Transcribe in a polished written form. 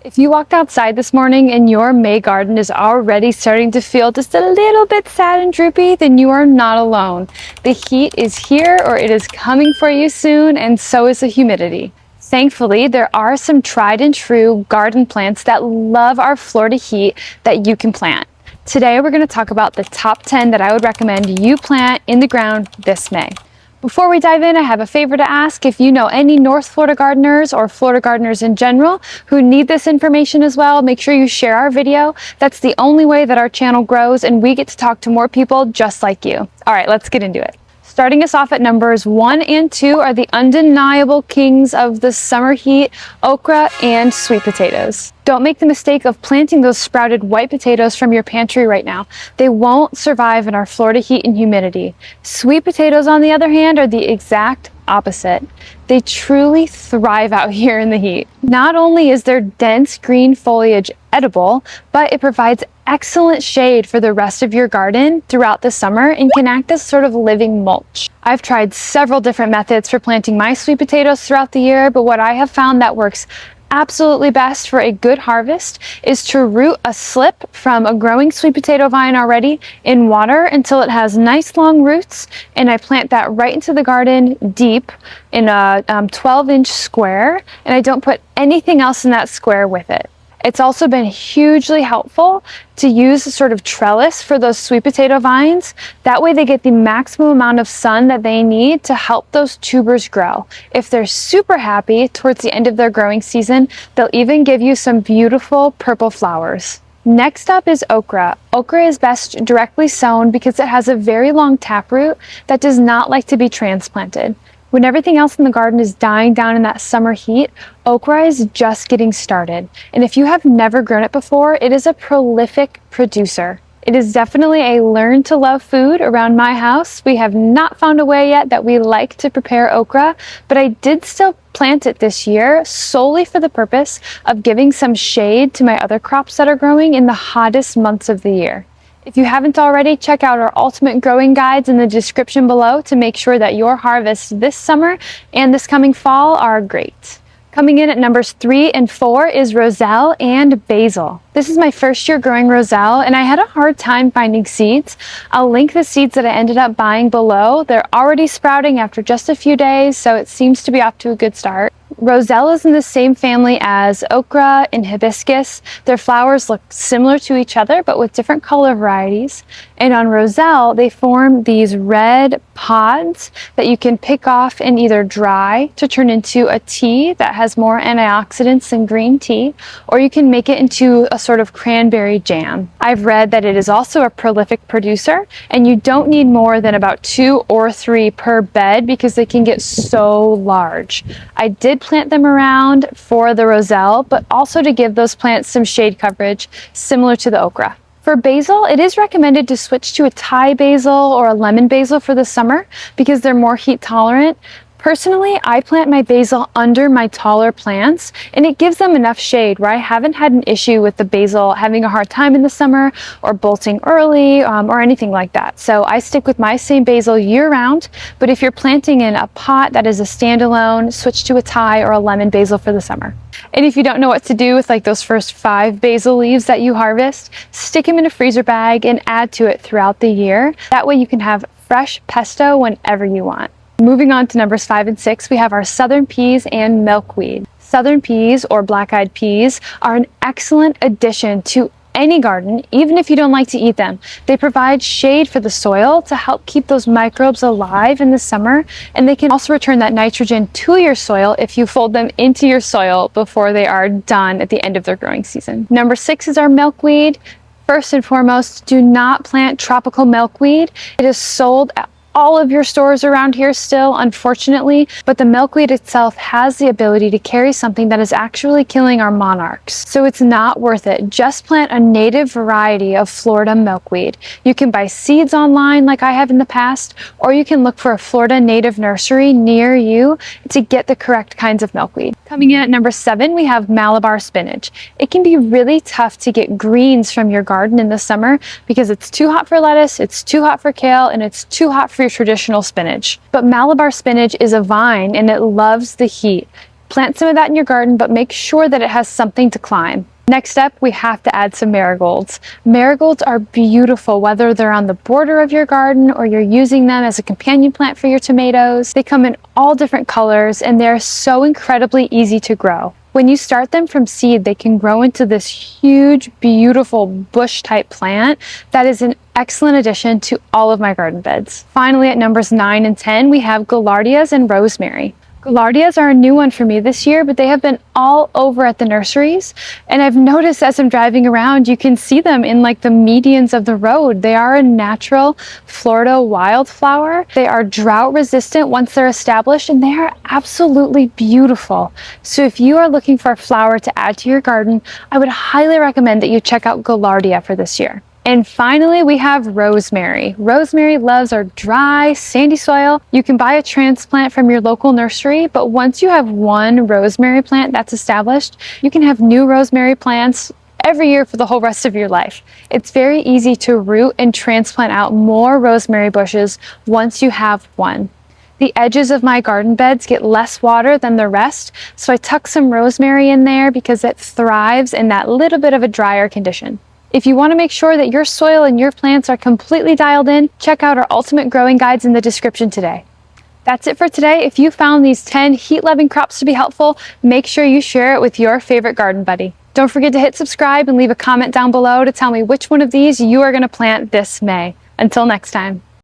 If you walked outside this morning and your May garden is already starting to feel just a little bit sad and droopy, then you are not alone. The heat is here, or it is coming for you soon, and so is the humidity. Thankfully, there are some tried and true garden plants that love our Florida heat that you can plant. Today we're going to talk about the top 10 that I would recommend you plant in the ground this May. Before we dive in, I have a favor to ask. If you know any North Florida gardeners or Florida gardeners in general who need this information as well, make sure you share our video. That's the only way that our channel grows and we get to talk to more people just like you. All right, let's get into it. Starting us off at numbers 1 and 2 are the undeniable kings of the summer heat, okra and sweet potatoes. Don't make the mistake of planting those sprouted white potatoes from your pantry right now. They won't survive in our Florida heat and humidity. Sweet potatoes, on the other hand, are the exact opposite. They truly thrive out here in the heat. Not only is their dense green foliage edible, but it provides excellent shade for the rest of your garden throughout the summer and can act as sort of living mulch. I've tried several different methods for planting my sweet potatoes throughout the year, but what I have found that works absolutely best for a good harvest is to root a slip from a growing sweet potato vine already in water until it has nice long roots, and I plant that right into the garden deep in a 12-inch square, and I don't put anything else in that square with it. It's also been hugely helpful to use a sort of trellis for those sweet potato vines. That way they get the maximum amount of sun that they need to help those tubers grow. If they're super happy towards the end of their growing season, they'll even give you some beautiful purple flowers. Next up is okra. Okra is best directly sown because it has a very long taproot that does not like to be transplanted. When everything else in the garden is dying down in that summer heat, okra is just getting started. And if you have never grown it before, it is a prolific producer. It is definitely a learn to love food around my house. We have not found a way yet that we like to prepare okra, but I did still plant it this year solely for the purpose of giving some shade to my other crops that are growing in the hottest months of the year. If you haven't already, check out our ultimate growing guides in the description below to make sure that your harvests this summer and this coming fall are great. Coming in at numbers 3 and 4 is Roselle and basil. This is my first year growing Roselle, and I had a hard time finding seeds. I'll link the seeds that I ended up buying below. They're already sprouting after just a few days, so it seems to be off to a good start. Roselle is in the same family as okra and hibiscus. Their flowers look similar to each other, but with different color varieties. And on Roselle, they form these red pods that you can pick off and either dry to turn into a tea that has more antioxidants than green tea, or you can make it into a sort of cranberry jam. I've read that it is also a prolific producer, and you don't need more than about 2 or 3 per bed because they can get so large. I did plant them around for the Roselle, but also to give those plants some shade coverage similar to the okra. For basil, it is recommended to switch to a Thai basil or a lemon basil for the summer because they're more heat tolerant. Personally, I plant my basil under my taller plants, and it gives them enough shade where I haven't had an issue with the basil having a hard time in the summer or bolting early or anything like that. So I stick with my same basil year round, but if you're planting in a pot that is a standalone, switch to a Thai or a lemon basil for the summer. And if you don't know what to do with like those first 5 basil leaves that you harvest, stick them in a freezer bag and add to it throughout the year. That way you can have fresh pesto whenever you want. Moving on to numbers 5 and 6, we have our southern peas and milkweed. Southern peas, or black-eyed peas, are an excellent addition to any garden, even if you don't like to eat them. They provide shade for the soil to help keep those microbes alive in the summer, and they can also return that nitrogen to your soil if you fold them into your soil before they are done at the end of their growing season. Number 6 is our milkweed. First and foremost, do not plant tropical milkweed. It is sold at all of your stores around here still, unfortunately, but the milkweed itself has the ability to carry something that is actually killing our monarchs. So it's not worth it. Just plant a native variety of Florida milkweed. You can buy seeds online like I have in the past, or you can look for a Florida native nursery near you to get the correct kinds of milkweed. Coming in at number 7, we have Malabar spinach. It can be really tough to get greens from your garden in the summer because it's too hot for lettuce, it's too hot for kale, and it's too hot for your traditional spinach. But Malabar spinach is a vine and it loves the heat. Plant some of that in your garden, but make sure that it has something to climb. Next up, we have to add some marigolds. Marigolds are beautiful, whether they're on the border of your garden or you're using them as a companion plant for your tomatoes. They come in all different colors and they're so incredibly easy to grow. When you start them from seed, they can grow into this huge, beautiful bush type plant that is an excellent addition to all of my garden beds. Finally, at numbers 9 and 10, we have Gaillardias and rosemary. Gaillardias are a new one for me this year, but they have been all over at the nurseries. And I've noticed as I'm driving around, you can see them in like the medians of the road. They are a natural Florida wildflower. They are drought resistant once they're established, and they are absolutely beautiful. So if you are looking for a flower to add to your garden, I would highly recommend that you check out Gaillardia for this year. And finally, we have rosemary. Rosemary loves our dry, sandy soil. You can buy a transplant from your local nursery, but once you have one rosemary plant that's established, you can have new rosemary plants every year for the whole rest of your life. It's very easy to root and transplant out more rosemary bushes once you have one. The edges of my garden beds get less water than the rest, so I tuck some rosemary in there because it thrives in that little bit of a drier condition. If you want to make sure that your soil and your plants are completely dialed in, check out our ultimate growing guides in the description today. That's it for today. If you found these 10 heat-loving crops to be helpful, make sure you share it with your favorite garden buddy. Don't forget to hit subscribe and leave a comment down below to tell me which one of these you are going to plant this May. Until next time.